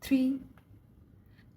3।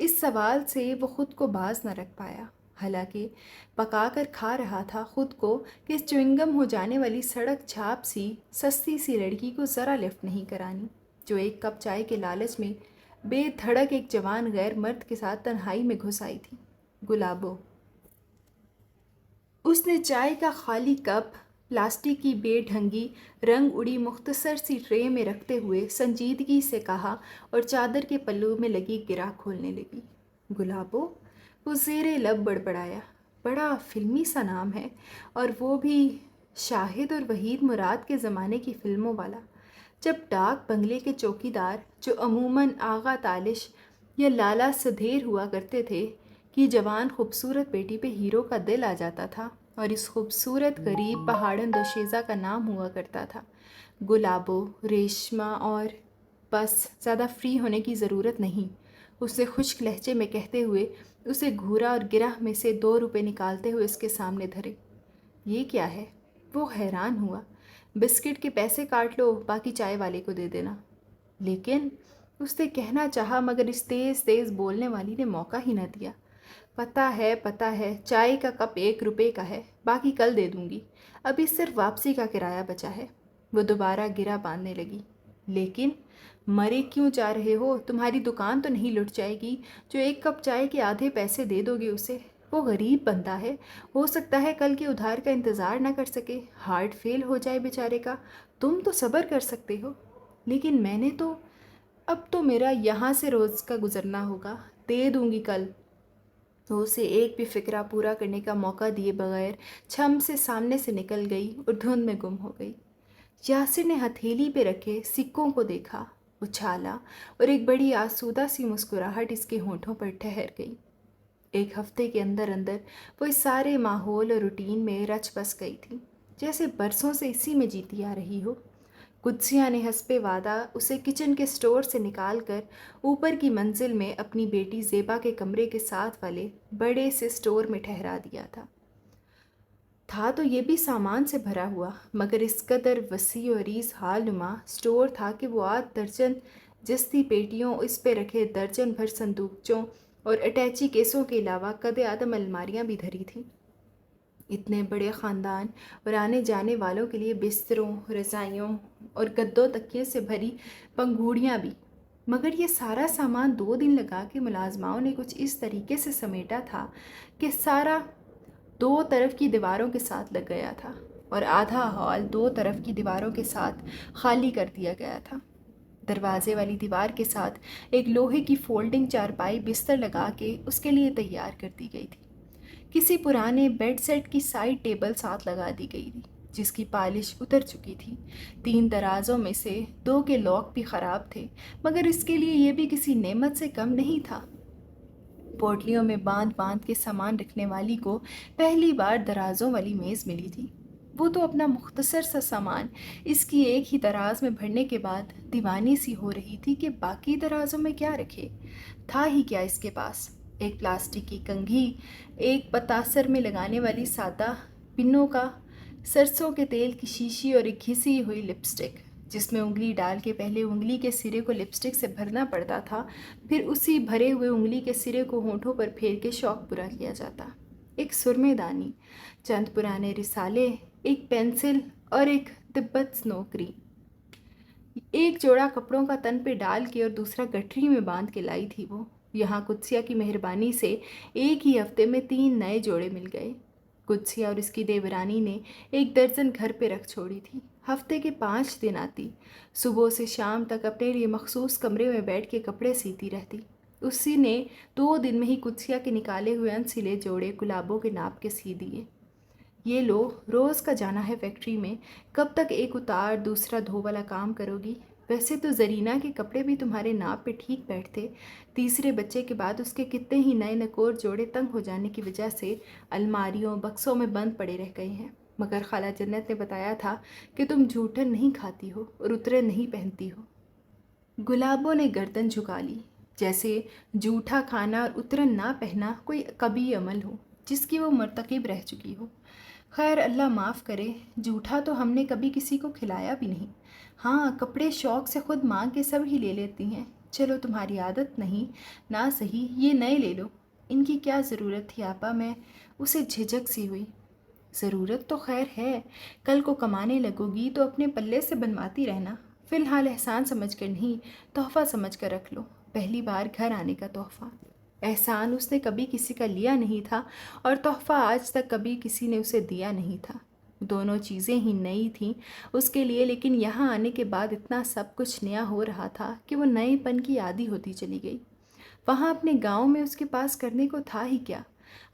اس سوال سے وہ خود کو باز نہ رکھ پایا، حالانکہ پکا کر کھا رہا تھا خود کو کہ اس چوئنگم ہو جانے والی سڑک چھاپ سی سستی سی لڑکی کو ذرا لفٹ نہیں کرانی، جو ایک کپ چائے کے لالچ میں بے دھڑک ایک جوان غیر مرد کے ساتھ تنہائی میں گھس آئی تھی۔ گلابو۔ اس نے چائے کا خالی کپ پلاسٹک کی بے ڈھنگی رنگ اڑی مختصر سی ٹرے میں رکھتے ہوئے سنجیدگی سے کہا اور چادر کے پلو میں لگی گرہ کھولنے لگی۔ گلابو۔ وہ زیر لب بڑبڑایا، بڑا فلمی سا نام ہے، اور وہ بھی شاہد اور وحید مراد کے زمانے کی فلموں والا، جب ڈاک بنگلے کے چوکیدار، جو عموماً آغا تالش یا لالا سدھیر ہوا کرتے تھے، کی جوان خوبصورت بیٹی پہ ہیرو کا دل آ جاتا تھا، اور اس خوبصورت غریب پہاڑن دوشیزہ کا نام ہوا کرتا تھا گلابو ریشما۔ اور بس زیادہ فری ہونے کی ضرورت نہیں، اسے خشک لہجے میں کہتے ہوئے اسے گھورا اور گرہ میں سے 2 روپے نکالتے ہوئے اس کے سامنے دھرے۔ یہ کیا ہے؟ وہ حیران ہوا۔ بسکٹ کے پیسے کاٹ لو، باقی چائے والے کو دے دینا۔ لیکن اس نے کہنا چاہا، مگر اس تیز تیز بولنے والی نے موقع ہی نہ دیا۔ پتہ ہے، چائے کا کپ 1 روپے کا ہے، باقی کل دے دوں گی، ابھی صرف واپسی کا کرایہ بچا ہے۔ وہ دوبارہ گرہ باندھنے لگی۔ لیکن مرے کیوں جا رہے ہو؟ تمہاری دکان تو نہیں لٹ جائے گی جو 1 کپ چائے کے آدھے پیسے دے دو گے اسے؟ وہ غریب بندہ ہے، ہو سکتا ہے کل کے ادھار کا انتظار نہ کر سکے، ہارٹ فیل ہو جائے بیچارے کا۔ تم تو صبر کر سکتے ہو، لیکن میں نے تو اب تو میرا یہاں سے روز کا گزرنا ہوگا، دے دوں گی کل۔ تو اسے ایک بھی فکرہ پورا کرنے کا موقع دیے بغیر چھم سے سامنے سے نکل گئی اور دھند میں گم ہو گئی۔ یاسر نے ہتھیلی پہ رکھے سکوں کو دیکھا، اچھالا، اور ایک بڑی آسودہ سی مسکراہٹ اس کے ہونٹوں پر ٹھہر گئی۔ 1 ہفتے کے اندر اندر وہ اس سارے ماحول اور روٹین میں رچ بس گئی تھی، جیسے برسوں سے اسی میں جیتی آ رہی ہو۔ قدسیہ نے حسب وعدہ اسے کچن کے سٹور سے نکال کر اوپر کی منزل میں اپنی بیٹی زیبا کے کمرے کے ساتھ والے بڑے سے سٹور میں ٹھہرا دیا تھا تو یہ بھی سامان سے بھرا ہوا، مگر اس قدر وسیع و عریض حال نما سٹور تھا کہ وہ 8 درجن جستی پیٹیوں، اس پہ رکھے درجن بھر صندوقچوں اور اٹیچی کیسوں کے علاوہ قد آدم الماریاں بھی دھری تھیں۔ اتنے بڑے خاندان اور آنے جانے والوں کے لیے بستروں، رضائیوں اور گدوں تکیے سے بھری پنگھوڑیاں بھی، مگر یہ سارا سامان 2 دن لگا کے ملازماؤں نے کچھ اس طریقے سے سمیٹا تھا کہ سارا 2 طرف کی دیواروں کے ساتھ لگ گیا تھا، اور آدھا ہال 2 طرف کی دیواروں کے ساتھ خالی کر دیا گیا تھا۔ دروازے والی دیوار کے ساتھ ایک لوہے کی فولڈنگ چارپائی بستر لگا کے اس کے لیے تیار کر دی گئی تھی۔ کسی پرانے بیڈ سیٹ کی سائڈ ٹیبل ساتھ لگا دی گئی تھی، جس کی پالش اتر چکی تھی۔ 3 درازوں میں سے 2 کے لاک بھی خراب تھے، مگر اس کے لیے یہ بھی کسی نعمت سے کم نہیں تھا۔ پوٹلیوں میں باندھ باندھ کے سامان رکھنے والی کو پہلی بار درازوں والی میز ملی تھی۔ وہ تو اپنا مختصر سا سامان اس کی ایک ہی دراز میں بھرنے کے بعد دیوانی سی ہو رہی تھی کہ باقی درازوں میں کیا رکھے۔ تھا ہی کیا اس کے پاس؟ ایک پلاسٹک کی کنگھی، ایک پتاسر میں لگانے والی سادہ پنوں کا، سرسوں کے تیل کی شیشی اور ایک گھسی ہوئی لپسٹک، جس میں انگلی ڈال کے پہلے انگلی کے سرے کو لپسٹک سے بھرنا پڑتا تھا، پھر اسی بھرے ہوئے انگلی کے سرے کو ہونٹوں پر پھیر کے شوق پورا کیا جاتا۔ ایک سرمے دانی، چند پرانے رسالے، ایک پینسل اور ایک تبت سنوکری۔ ایک جوڑا کپڑوں کا تن پہ ڈال کے اور دوسرا گٹھری میں باندھ کے لائی تھی وہ۔ یہاں قدسیہ کی مہربانی سے ایک ہی ہفتے میں 3 نئے جوڑے مل گئے۔ قدسیہ اور اس کی دیورانی نے 1 درجن گھر پہ رکھ چھوڑی تھی۔ ہفتے کے 5 دن آتی، صبح سے شام تک اپنے لیے مخصوص کمرے میں بیٹھ کے کپڑے سیتی رہتی۔ اسی نے 2 دن میں ہی قدسیہ کے نکالے ہوئے انسلے جوڑے گلابوں کے ناپ کے سی دیے۔ یہ لو، روز کا جانا ہے فیکٹری میں، کب تک ایک اتار دوسرا دھو والا کام کرو گی؟ ویسے تو زرینہ کے کپڑے بھی تمہارے ناپ پہ ٹھیک بیٹھتے، تیسرے بچے کے بعد اس کے کتنے ہی نئے نکور جوڑے تنگ ہو جانے کی وجہ سے الماریوں بکسوں میں بند پڑے رہ گئے ہیں، مگر خالہ جنت نے بتایا تھا کہ تم جھوٹن نہیں کھاتی ہو اور اترے نہیں پہنتی ہو۔ گلابوں نے گردن جھکا لی، جیسے جھوٹا کھانا اور اترن نہ پہنا کوئی قبیح عمل ہو جس کی وہ مرتکب رہ چکی ہو۔ خیر اللہ معاف کرے، جھوٹا تو ہم نے کبھی کسی کو کھلایا بھی نہیں۔ ہاں، کپڑے شوق سے خود مانگ کے سب ہی لے لیتی ہیں، چلو تمہاری عادت نہیں، نہ صحیح یہ نئے لے لو۔ ان کی کیا ضرورت تھی آپا؟ میں اسے جھجک سی ہوئی۔ ضرورت تو خیر ہے، کل کو کمانے لگو گی تو اپنے پلے سے بنواتی رہنا، فی الحال احسان سمجھ کر نہیں، تحفہ سمجھ کر رکھ لو، پہلی بار گھر آنے کا تحفہ۔ احسان اس نے کبھی کسی کا لیا نہیں تھا اور تحفہ آج تک کبھی کسی نے اسے دیا نہیں تھا۔ دونوں چیزیں ہی نئی تھیں اس کے لیے، لیکن یہاں آنے کے بعد اتنا سب کچھ نیا ہو رہا تھا کہ وہ نئے پن کی عادی ہوتی چلی گئی۔ وہاں اپنے گاؤں میں اس کے پاس کرنے کو تھا ہی کیا؟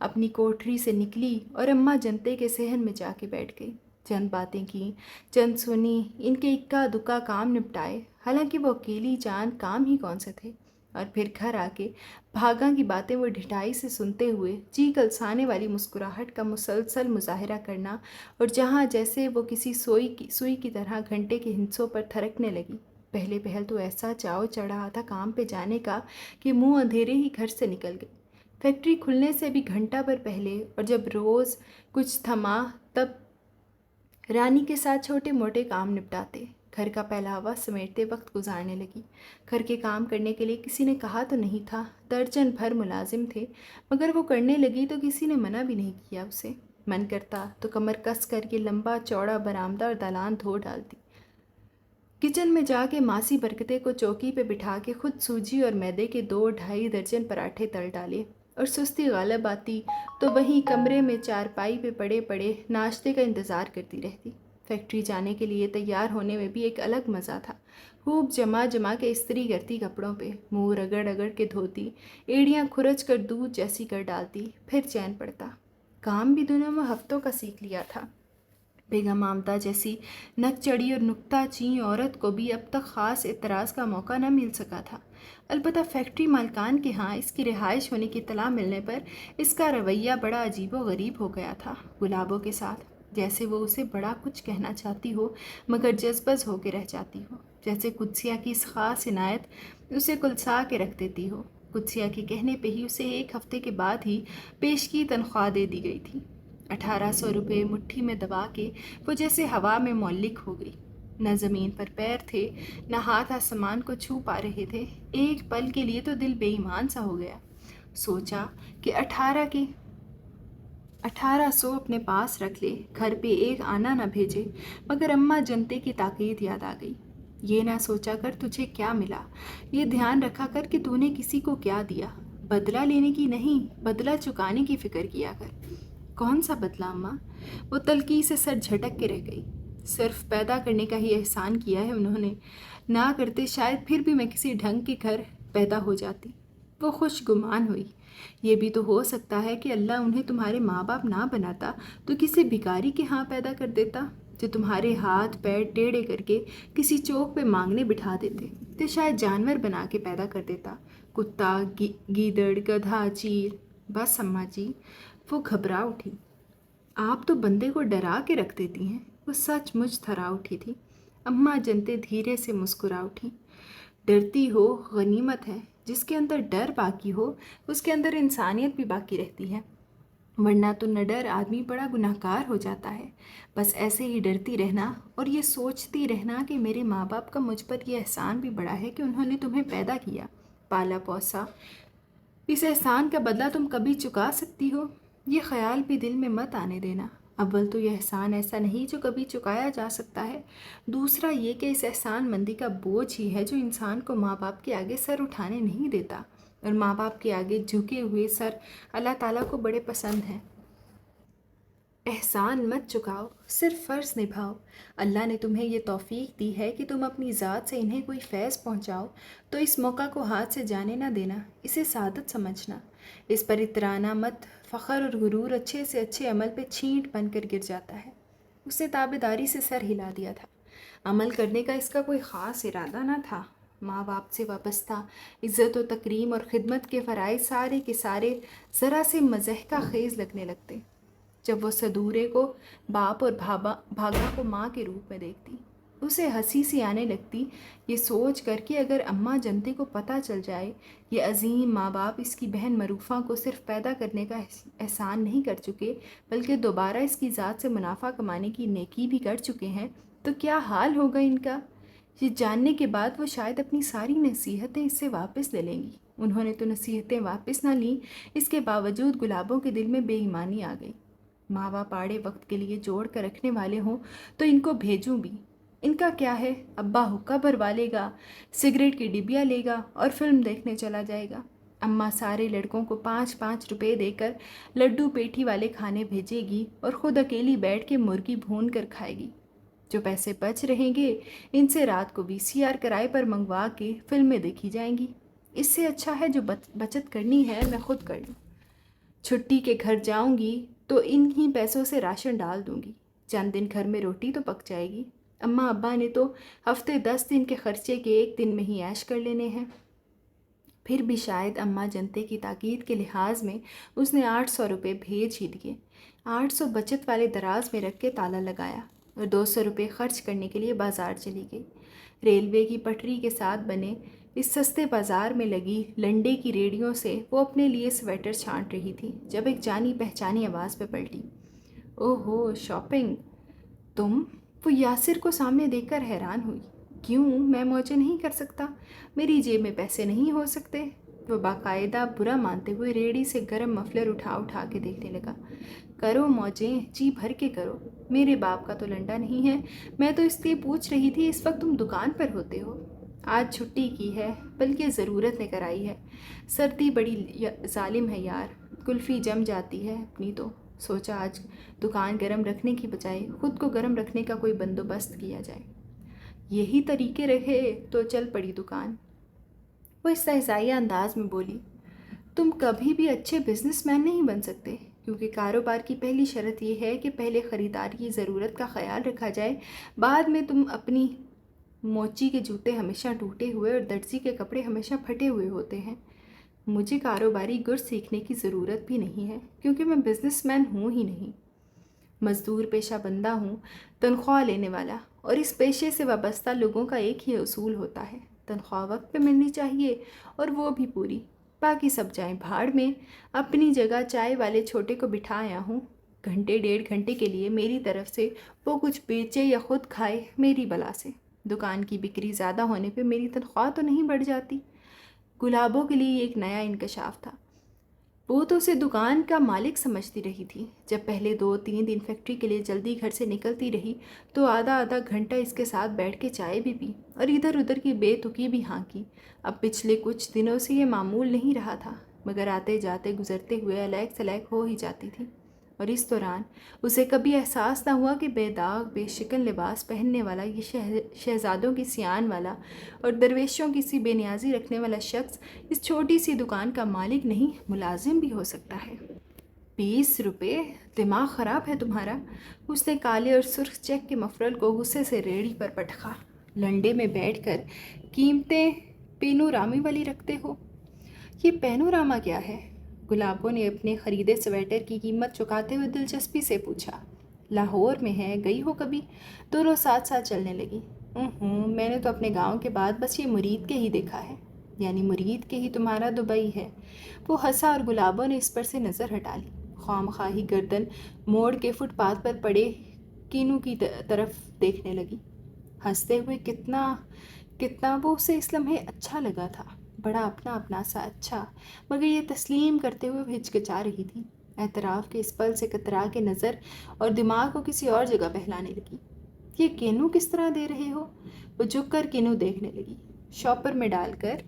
اپنی کوٹری سے نکلی اور اماں جنتے کے صحن میں جا کے بیٹھ گئی، چند باتیں کیں، چند سنی، ان کے اکا دکا کام نپٹائے، حالانکہ وہ اکیلی جان کام ہی کون سے تھے، اور پھر گھر آ کے بھاگاں کی باتیں وہ ڈھٹائی سے سنتے ہوئے جی کلسانے والی مسکراہٹ کا مسلسل مظاہرہ کرنا، اور جہاں جیسے وہ کسی سوئی کی طرح گھنٹے کے ہندسوں پر تھرکنے لگی۔ پہلے پہل تو ایسا چاؤ چڑھ رہا تھا کام پہ جانے کا کہ منہ اندھیرے ہی گھر سے نکل گئی۔ فیکٹری کھلنے سے بھی گھنٹہ بھر پہلے، اور جب روز کچھ تھما تب رانی کے ساتھ چھوٹے موٹے کام نپٹاتے، گھر کا پہلاوا سمیٹتے وقت گزارنے لگی۔ گھر کے کام کرنے کے لیے کسی نے کہا تو نہیں تھا، درجن بھر ملازم تھے، مگر وہ کرنے لگی تو کسی نے منع بھی نہیں کیا اسے۔ من کرتا تو کمر کس کر کے لمبا چوڑا برآمدہ اور دالان دھو ڈالتی، کچن میں جا کے ماسی برکتے کو چوکی پہ بٹھا کے خود سوجی اور میدے کے 2-2.5 درجن پراٹھے تل ڈالے، اور سستی غالب آتی تو وہیں کمرے میں چارپائی پہ پڑے پڑے ناشتے کا انتظار کرتی رہتی۔ فیکٹری جانے کے لیے تیار ہونے میں بھی ایک الگ مزہ تھا، خوب جما جما کے استری کرتی کپڑوں پہ، منہ رگڑ رگڑ کے دھوتی، ایڑیاں کھرچ کر دودھ جیسی کر ڈالتی، پھر چین پڑتا۔ کام بھی دنوں میں ہفتوں کا سیکھ لیا تھا۔ بیگم مامتا جیسی نک چڑی اور نکتہ چین عورت کو بھی اب تک خاص اعتراض کا موقع نہ مل سکا تھا۔ البتہ فیکٹری مالکان کے ہاں اس کی رہائش ہونے کی اطلاع ملنے پر اس کا رویہ بڑا عجیب و غریب ہو گیا تھا، گلابوں کے ساتھ، جیسے وہ اسے بڑا کچھ کہنا چاہتی ہو مگر جذبز ہو کے رہ جاتی ہو، جیسے قدسیہ کی اس خاص عنایت اسے کلسا کے رکھ دیتی ہو۔ قدسیہ کے کہنے پہ ہی اسے 1 ہفتے کے بعد ہی پیشگی تنخواہ دے دی گئی تھی۔ 1800 روپے مٹھی میں دبا کے وہ جیسے ہوا میں معلق ہو گئی، نہ زمین پر پیر تھے، نہ ہاتھ آسمان کو چھو پا رہے تھے۔ ایک پل کے لیے تو دل بے ایمان سا ہو گیا، سوچا کہ 1800 اپنے پاس رکھ لے، گھر پہ ایک آنا نہ بھیجے، مگر اماں جنتے کی تاکید یاد آ گئی۔ یہ نہ سوچا کر تجھے کیا ملا، یہ دھیان رکھا کر کہ تو نے کسی کو کیا دیا، بدلہ لینے کی نہیں، بدلہ چکانے کی فکر کیا کر۔ کون سا بدلہ اماں؟ وہ تلخی سے سر جھٹک کے رہ گئی۔ صرف پیدا کرنے کا ہی احسان کیا ہے انہوں نے، نہ کرتے شاید پھر بھی میں کسی ڈھنگ کے گھر پیدا ہو جاتی۔ وہ خوش گمان ہوئی۔ یہ بھی تو ہو سکتا ہے کہ اللہ انہیں تمہارے ماں باپ نہ بناتا تو کسی بھکاری کے ہاں پیدا کر دیتا، جو تمہارے ہاتھ پیر ٹیڑھے کر کے کسی چوک پہ مانگنے بٹھا دیتے، تو شاید جانور بنا کے پیدا کر دیتا، کتا، گیدڑ، گدھا، چیل۔ بس اماں جی، وہ گھبرا اٹھی۔ آپ تو بندے کو ڈرا کے رکھ دیتی ہیں۔ وہ سچ مچ تھرا اٹھی تھی۔ اماں جنتے دھیرے سے مسکرا اٹھی۔ ڈرتی ہو غنیمت ہے، جس کے اندر ڈر باقی ہو اس کے اندر انسانیت بھی باقی رہتی ہے، ورنہ تو نہ ڈر آدمی بڑا گناہگار ہو جاتا ہے۔ بس ایسے ہی ڈرتی رہنا اور یہ سوچتی رہنا کہ میرے ماں باپ کا مجھ پر یہ احسان بھی بڑا ہے کہ انہوں نے تمہیں پیدا کیا، پالا پوسا، اس احسان کا بدلہ تم کبھی چکا سکتی ہو، یہ خیال بھی دل میں مت آنے دینا۔ اول تو یہ احسان ایسا نہیں جو کبھی چکایا جا سکتا ہے، دوسرا یہ کہ اس احسان مندی کا بوجھ ہی ہے جو انسان کو ماں باپ کے آگے سر اٹھانے نہیں دیتا، اور ماں باپ کے آگے جھکے ہوئے سر اللہ تعالیٰ کو بڑے پسند ہیں۔ احسان مت چکاؤ، صرف فرض نبھاؤ۔ اللہ نے تمہیں یہ توفیق دی ہے کہ تم اپنی ذات سے انہیں کوئی فیض پہنچاؤ، تو اس موقع کو ہاتھ سے جانے نہ دینا، اسے سعادت سمجھنا، اس پر اترانا مت۔ فخر اور غرور اچھے سے اچھے عمل پہ چھینٹ بن کر گر جاتا ہے۔ اس نے تابعداری سے سر ہلا دیا تھا، عمل کرنے کا اس کا کوئی خاص ارادہ نہ تھا۔ ماں باپ سے وابستہ عزت و تکریم اور خدمت کے فرائض سارے کے سارے ذرا سے مضحکہ خیز لگنے لگتے جب وہ صدورے کو باپ اور بھاگا کو ماں کے روپ میں دیکھتی۔ اسے ہنسی سی آنے لگتی یہ سوچ کر کہ اگر اماں جنتے کو پتہ چل جائے یہ عظیم ماں باپ اس کی بہن معروفہ کو صرف پیدا کرنے کا احسان نہیں کر چکے بلکہ دوبارہ اس کی ذات سے منافع کمانے کی نیکی بھی کر چکے ہیں، تو کیا حال ہوگا ان کا۔ یہ جاننے کے بعد وہ شاید اپنی ساری نصیحتیں اس سے واپس لے لیں گی۔ انہوں نے تو نصیحتیں واپس نہ لیں، اس کے باوجود گلابوں کے دل میں بے ایمانی آ گئی۔ ماں باپ آڑے وقت کے لیے جوڑ کر رکھنے والے ہوں تو ان کو بھیجوں بھی۔ ان کا کیا ہے، ابا حقہ بھروا لے گا، سگریٹ کی ڈبیا لے گا اور فلم دیکھنے چلا جائے گا۔ اماں سارے لڑکوں کو 5 5 روپے دے کر لڈو پیٹھی والے کھانے بھیجے گی اور خود اکیلی بیٹھ کے مرغی بھون کر کھائے گی۔ جو پیسے بچ رہیں گے ان سے رات کو VCR کرائے پر منگوا کے فلمیں دیکھی جائیں گی۔ اس سے اچھا ہے جو بچت کرنی ہے میں خود کر لوں۔ چھٹی کے گھر جاؤں گی تو ان ہی پیسوں سے راشن ڈال دوں گی، چند دن گھر میں روٹی تو پک جائے گی۔ اماں ابا نے تو ہفتے 10 دن کے خرچے کے 1 دن میں ہی عیش کر لینے ہیں۔ پھر بھی شاید اماں جنتے کی تاکید کے لحاظ میں اس نے 800 روپے بھیج ہی دیے۔ 800 بچت والے دراز میں رکھ کے تالا لگایا اور 200 روپے خرچ کرنے کے لیے بازار چلی گئی۔ ریلوے کی پٹری کے ساتھ بنے اس سستے بازار میں لگی لنڈے کی ریڑھیوں سے وہ اپنے لیے سویٹر چھانٹ رہی تھی جب ایک جانی پہچانی آواز پہ پلٹی۔ او ہو، شاپنگ! تم؟ وہ یاسر کو سامنے دیکھ کر حیران ہوئی۔ کیوں، میں موجے نہیں کر سکتا؟ میری جیب میں پیسے نہیں ہو سکتے؟ وہ باقاعدہ برا مانتے ہوئے ریڑھی سے گرم مفلر اٹھا اٹھا کے دیکھنے لگا۔ کرو موجیں، جی بھر کے کرو، میرے باپ کا تو لنڈا نہیں ہے۔ میں تو اس لیے پوچھ رہی تھی اس وقت تم دکان پر ہوتے ہو؟ آج چھٹی کی ہے، بلکہ ضرورت نے کرائی ہے۔ سردی بڑی ظالم ہے یار، کلفی جم جاتی ہے اپنی تو۔ سوچا آج دکان گرم رکھنے کی بجائے خود کو گرم رکھنے کا کوئی بندوبست کیا جائے۔ یہی طریقے رہے تو چل پڑی دکان۔ وہ استہزائیہ انداز میں بولی، تم کبھی بھی اچھے بزنس مین نہیں بن سکتے، کیونکہ کاروبار کی پہلی شرط یہ ہے کہ پہلے خریدار کی ضرورت کا خیال رکھا جائے، بعد میں تم اپنی موچی کے جوتے ہمیشہ ٹوٹے ہوئے اور درزی کے کپڑے ہمیشہ پھٹے ہوئے ہوتے ہیں۔ مجھے کاروباری گر سیکھنے کی ضرورت بھی نہیں ہے، کیونکہ میں بزنس مین ہوں ہی نہیں۔ مزدور پیشہ بندہ ہوں، تنخواہ لینے والا، اور اس پیشے سے وابستہ لوگوں کا ایک ہی اصول ہوتا ہے، تنخواہ وقت پہ ملنی چاہیے اور وہ بھی پوری، باقی سب جائیں بھاڑ میں۔ اپنی جگہ چائے والے چھوٹے کو بٹھا آیا ہوں، گھنٹے 1.5 گھنٹے کے لیے میری طرف سے وہ کچھ بیچے یا خود کھائے میری بلا سے۔ دکان کی بکری زیادہ ہونے پہ میری تنخواہ تو نہیں بڑھ جاتی۔ گلابوں کے لیے ایک نیا انکشاف تھا۔ وہ تو اسے دکان کا مالک سمجھتی رہی تھی۔ جب پہلے 2 3 دن فیکٹری کے لیے جلدی گھر سے نکلتی رہی تو آدھا آدھا گھنٹہ اس کے ساتھ بیٹھ کے چائے بھی پی اور ادھر ادھر کی بے تکی بھی ہانکی۔ اب پچھلے کچھ دنوں سے یہ معمول نہیں رہا تھا، مگر آتے جاتے گزرتے ہوئے الیک سلیک ہو ہی جاتی تھی، اور اس دوران اسے کبھی احساس نہ ہوا کہ بے داغ بے شکن لباس پہننے والا یہ شہزادوں کی سیان والا اور درویشوں کی سی بے نیازی رکھنے والا شخص اس چھوٹی سی دکان کا مالک نہیں، ملازم بھی ہو سکتا ہے۔ 20 روپے؟ دماغ خراب ہے تمہارا؟ اس نے کالے اور سرخ چیک کے مفرل کو غصے سے ریڑھی پر پٹخا۔ لنڈے میں بیٹھ کر قیمتیں پینورامی والی رکھتے ہو؟ یہ پینوراما کیا ہے؟ گلابوں نے اپنے خریدے سویٹر کی قیمت چکاتے ہوئے دلچسپی سے پوچھا۔ لاہور میں ہے، گئی ہو کبھی؟ دونوں ساتھ ساتھ چلنے لگی۔ میں نے تو اپنے گاؤں کے بعد بس یہ مرید کے ہی دیکھا ہے۔ یعنی مرید کے ہی تمہارا دبئی ہے؟ وہ ہنسا اور گلابوں نے اس پر سے نظر ہٹا لی۔ خواہ گردن موڑ کے فٹ پاتھ پر پڑے کینو کی طرف دیکھنے لگی، ہنستے ہوئے۔ کتنا وہ اسے اس لمحے اچھا لگا تھا، بڑا اپنا اپنا سا اچھا، مگر یہ تسلیم کرتے ہوئے وہ ہچکچا رہی تھی۔ اعتراف کے اس پل سے کترا کے نظر اور دماغ کو کسی اور جگہ بہلانے لگی۔ یہ کینو کس طرح دے رہے ہو؟ وہ جھک کر کینو دیکھنے لگی۔ شاپر میں ڈال کر۔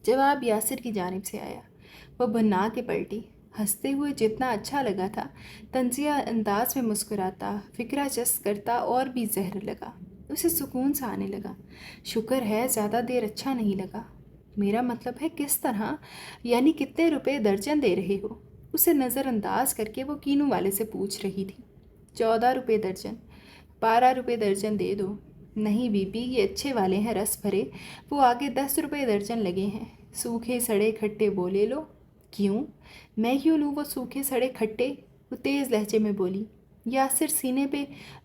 جواب یاسر کی جانب سے آیا۔ وہ بھنا کے پلٹی، ہنستے ہوئے جتنا اچھا لگا تھا، طنزیہ انداز میں مسکراتا، فکرہ چست کرتا اور بھی زہر لگا۔ اسے سکون سا آنے لگا۔ شکر ہے زیادہ دیر اچھا نہیں لگا۔ میرا مطلب ہے کس طرح، یعنی کتنے روپے درجن دے رہے ہو؟ اسے نظر انداز کر کے وہ کینو والے سے پوچھ رہی تھی۔ 14 روپے درجن۔ 12 روپے درجن دے دو۔ نہیں بی بی، یہ اچھے والے ہیں، رس بھرے، وہ آگے 10 روپے درجن لگے ہیں۔ سوکھے سڑے کھٹے وہ لے لو۔ کیوں؟ میں کیوں لوں وہ سوکھے سڑے کھٹے؟ وہ تیز لہجے میں بولی۔ یاسر سینے پہ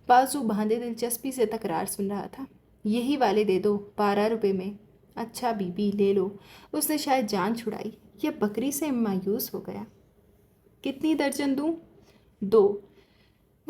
بازو باندھے دلچسپی سے تکرار سن رہا تھا۔ یہی والے دے دو، 12 روپے میں۔ اچھا بی بی، لے لو۔ اس نے شاید جان چھڑائی، یہ بکری سے مایوس ہو گیا۔ کتنی درجن دوں؟ 2۔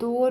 2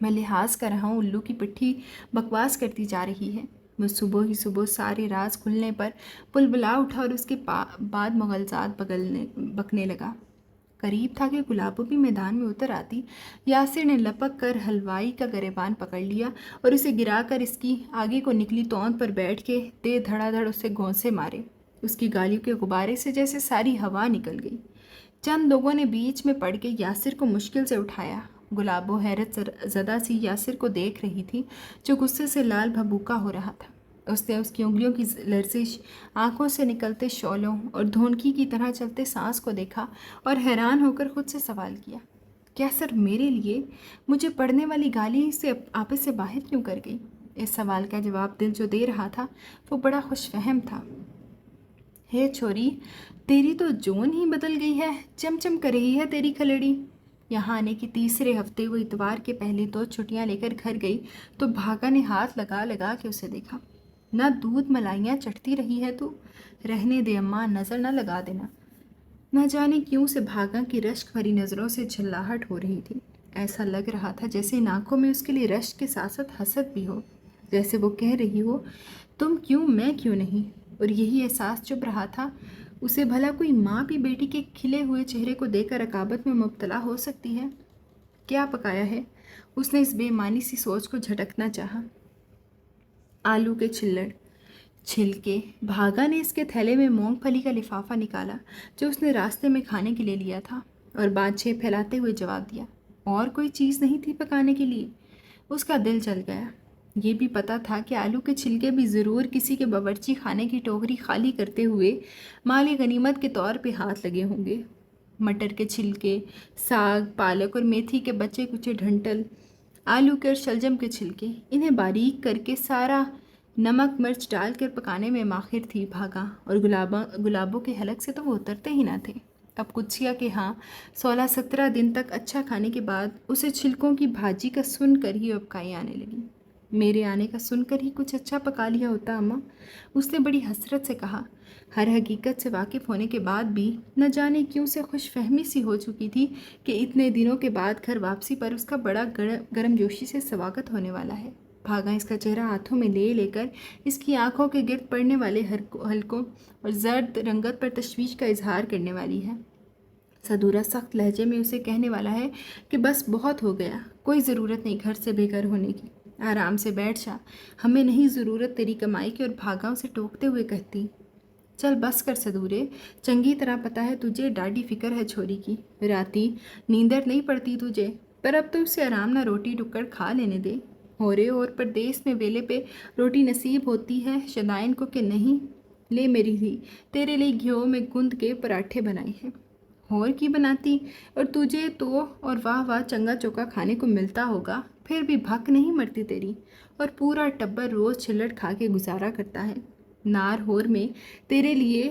میں لحاظ کر رہا ہوں الو کی پٹھی بکواس کرتی جا رہی ہے۔ وہ صبح ہی صبح سارے راز کھلنے پر بلبلا اٹھا اور اس کے بعد مغلزات بکنے لگا۔ قریب تھا کہ گلابو بھی میدان میں اتر آتی۔ یاسر نے لپک کر حلوائی کا گریبان پکڑ لیا اور اسے گرا کر اس کی آگے کو نکلی توند پر بیٹھ کے دے دھڑا دھڑ اسے گونسے مارے۔ اس کی گالیوں کے غبارے سے جیسے ساری ہوا نکل گئی۔ چند لوگوں نے بیچ میں پڑ کے یاسر کو مشکل سے اٹھایا۔ گلابو حیرت زدہ سی یاسر کو دیکھ رہی تھی جو غصے سے لال بھبوکا ہو رہا تھا۔ اس نے اس کی انگلیوں کی لرزش، آنکھوں سے نکلتے شعلوں اور دھونکی کی طرح چلتے سانس کو دیکھا اور حیران ہو کر خود سے سوال کیا، کیا سر میرے لیے مجھے پڑھنے والی گالی سے آپس سے باہر کیوں کر گئی؟ اس سوال کا جواب دل جو دے رہا تھا وہ بڑا خوش فہم تھا۔ ہے چھوری، تیری تو جون ہی بدل گئی ہے، چم کر رہی ہے تیری کھلڑی۔ یہاں آنے کے تیسرے ہفتے وہ اتوار کے پہلے 2 چھٹیاں لے کر گھر گئی تو بھاگا نے ہاتھ لگا لگا کے اسے دیکھا۔ نہ دودھ ملائیاں چٹتی رہی ہے تو؟ رہنے دے اماں، نظر نہ لگا دینا۔ نہ جانے کیوں سے بھاگا کی رشک بھری نظروں سے جھلاہٹ ہو رہی تھی۔ ایسا لگ رہا تھا جیسے ان آنکھوں میں اس کے لیے رشک کے ساتھ ساتھ حسد بھی ہو، جیسے وہ کہہ رہی ہو تم کیوں میں کیوں نہیں۔ اور یہی احساس چبھ رہا تھا اسے، بھلا کوئی ماں بھی بیٹی کے کھلے ہوئے چہرے کو دیکھ کر رقابت میں مبتلا ہو سکتی ہے؟ کیا پکایا ہے؟ اس نے اس بے معنی سی سوچ کو جھٹکنا چاہا۔ آلو کے چھلکے۔ بھاگا نے اس کے تھیلے میں مونگ پھلی کا لفافہ نکالا جو اس نے راستے میں کھانے کے لیے لیا تھا اور بانچھے پھیلاتے ہوئے جواب دیا، اور کوئی چیز نہیں تھی پکانے کے لیے؟ اس کا دل جل گیا۔ یہ بھی پتا تھا کہ آلو کے چھلکے بھی ضرور کسی کے باورچی خانے کی ٹوکری خالی کرتے ہوئے مال غنیمت کے طور پہ ہاتھ لگے ہوں گے۔ مٹر کے چھلکے، ساگ، پالک اور میتھی کے بچے کچے ڈھنٹل، آلو کے اور شلجم کے چھلکے، انہیں باریک کر کے سارا نمک مرچ ڈال کر پکانے میں ماہر تھی بھاگا، اور گلابوں کے حلق سے تو وہ اترتے ہی نہ تھے۔ اب قدسیہ کے ہاں 16-17 دن تک اچھا کھانے کے بعد اسے چھلکوں کی بھاجی کا سن کر ہی ابکائی آنے لگی۔ میرے آنے کا سن کر ہی کچھ اچھا پکا لیا ہوتا اماں، اس نے بڑی حسرت سے کہا۔ ہر حقیقت سے واقف ہونے کے بعد بھی نہ جانے کیوں سے خوش فہمی سی ہو چکی تھی کہ اتنے دنوں کے بعد گھر واپسی پر اس کا بڑا گرم جوشی سے سواگت ہونے والا ہے۔ بھاگا اس کا چہرہ ہاتھوں میں لے کر اس کی آنکھوں کے گرد پڑنے والے حلقوں اور زرد رنگت پر تشویش کا اظہار کرنے والی ہے۔ صدورہ سخت لہجے میں اسے کہنے والا ہے کہ بس بہت ہو گیا، کوئی ضرورت نہیں گھر سے بے گھر ہونے کی، آرام سے بیٹھ جا، ہمیں نہیں ضرورت تیری کمائی کی۔ اور بھاگا اسے ٹوکتے ہوئے کہتی، چل بس کر صدورے، چنگی طرح پتہ ہے تجھے ڈاڈی فکر ہے چھوری کی، راتی نیندر نہیں پڑتی تجھے، پر اب تو اسے آرام نہ روٹی ٹکڑ کھا لینے دے۔ ہو رے اور پردیس میں ویلے پہ روٹی نصیب ہوتی ہے شدائن کو کہ نہیں؟ لے میری دھی، تیرے لیے گھیو میں گند کے پراٹھے بنائی ہے، اور کی بناتی، اور تجھے تو اور واہ واہ چنگا چوکا کھانے کو ملتا ہوگا، پھر بھی بھک نہیں مرتی تیری، اور پورا ٹبر روز چھلٹ کھا کے گزارا کرتا ہے۔ نار ہور میں تیرے لیے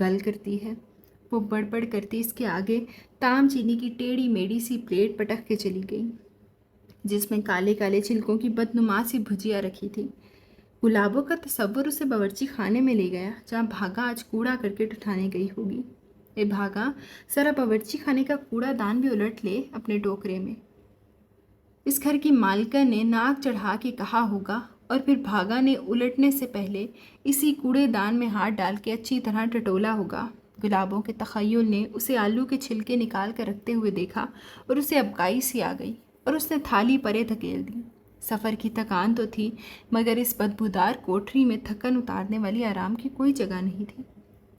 گل کرتی ہے۔ وہ بڑبڑ کرتی اس کے آگے تام چینی کی ٹیڑھی میڑھی سی پلیٹ پٹک کے چلی گئی جس میں کالے کالے چھلکوں کی بدنما سی بھجیا رکھی تھی۔ گلابوں کا تصور اسے باورچی خانے میں لے گیا جہاں بھاگا آج کوڑا کرکٹ اٹھانے گئی ہوگی۔ اے بھاگا، ذرا باورچی خانے کا کوڑا دان بھی الٹ لے اپنے ٹوکرے میں، اس گھر کی مالکن نے ناک چڑھا کے کہا ہوگا، اور پھر بھاگا نے الٹنے سے پہلے اسی کوڑے دان میں ہاتھ ڈال کے اچھی طرح ٹٹولا ہوگا۔ گلابوں کے تخیل نے اسے آلو کے چھلکے نکال کر رکھتے ہوئے دیکھا اور اسے ابکائی سی آ گئی اور اس نے تھالی پرے دھکیل دی۔ سفر کی تھکان تو تھی مگر اس بدبودار کوٹری میں تھکن اتارنے والی آرام کی کوئی جگہ نہیں تھی۔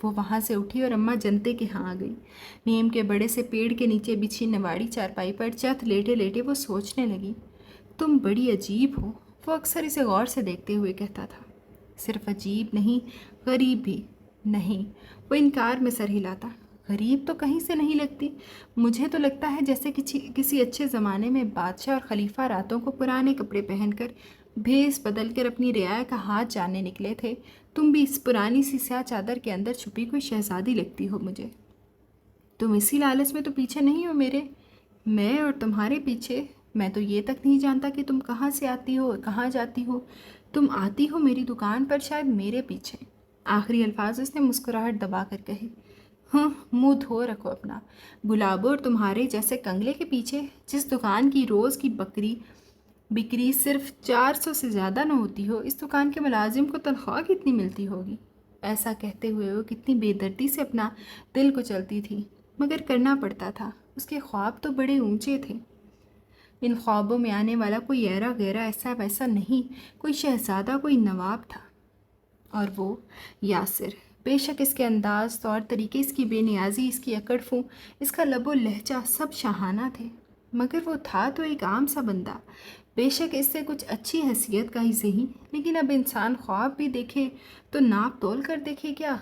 وہ وہاں سے اٹھی اور اماں جنتے کے ہاں آ گئی۔ نیم کے بڑے سے پیڑ کے نیچے بچھی نواڑی چارپائی پر چت لیٹے لیٹے وہ سوچنے لگی، تم بڑی عجیب ہو۔ وہ اکثر اسے غور سے دیکھتے ہوئے کہتا تھا، صرف عجیب نہیں، غریب بھی نہیں۔ وہ انکار میں سر ہلاتا، غریب تو کہیں سے نہیں لگتی، مجھے تو لگتا ہے جیسے کسی اچھے زمانے میں بادشاہ اور خلیفہ راتوں کو پرانے کپڑے پہن کر بھیس بدل کر اپنی رعایا کا ہاتھ جاننے نکلے تھے۔ تم بھی اس پرانی سی سیاہ چادر کے اندر چھپی کوئی شہزادی لگتی ہو مجھے۔ تم اسی لالچ میں تو پیچھے نہیں ہو میرے، میں اور تمہارے پیچھے؟ میں تو یہ تک نہیں جانتا کہ تم کہاں سے آتی ہو اور کہاں جاتی ہو۔ تم آتی ہو میری دکان پر شاید میرے پیچھے۔ آخری الفاظ اس نے مسکراہٹ دبا کر کہے۔ ہاں، منہ دھو رکھو اپنا گلابو، اور تمہارے جیسے کنگلے کے پیچھے جس دکان کی روز کی بکری صرف 400 سے زیادہ نہ ہوتی ہو، اس دکان کے ملازم کو تنخواہ کتنی ملتی ہوگی؟ ایسا کہتے ہوئے وہ کتنی بے دردی سے اپنا دل کو چلتی تھی، مگر کرنا پڑتا تھا، اس کے خواب تو بڑے اونچے تھے۔ ان خوابوں میں آنے والا کوئی ایرا غیرا ایسا ویسا نہیں، کوئی شہزادہ، کوئی نواب تھا، اور وہ یاسر۔ بے شک اس کے انداز، طور طریقے، اس کی بے نیازی، اس کی اکڑ فو، اس کا لب و لہجہ سب شاہانہ تھے، مگر وہ تھا تو ایک عام سا بندہ۔ بے شک اس سے کچھ اچھی حیثیت کا ہی صحیح، لیکن اب انسان خواب بھی دیکھے تو ناپ تول کر دیکھے کیا؟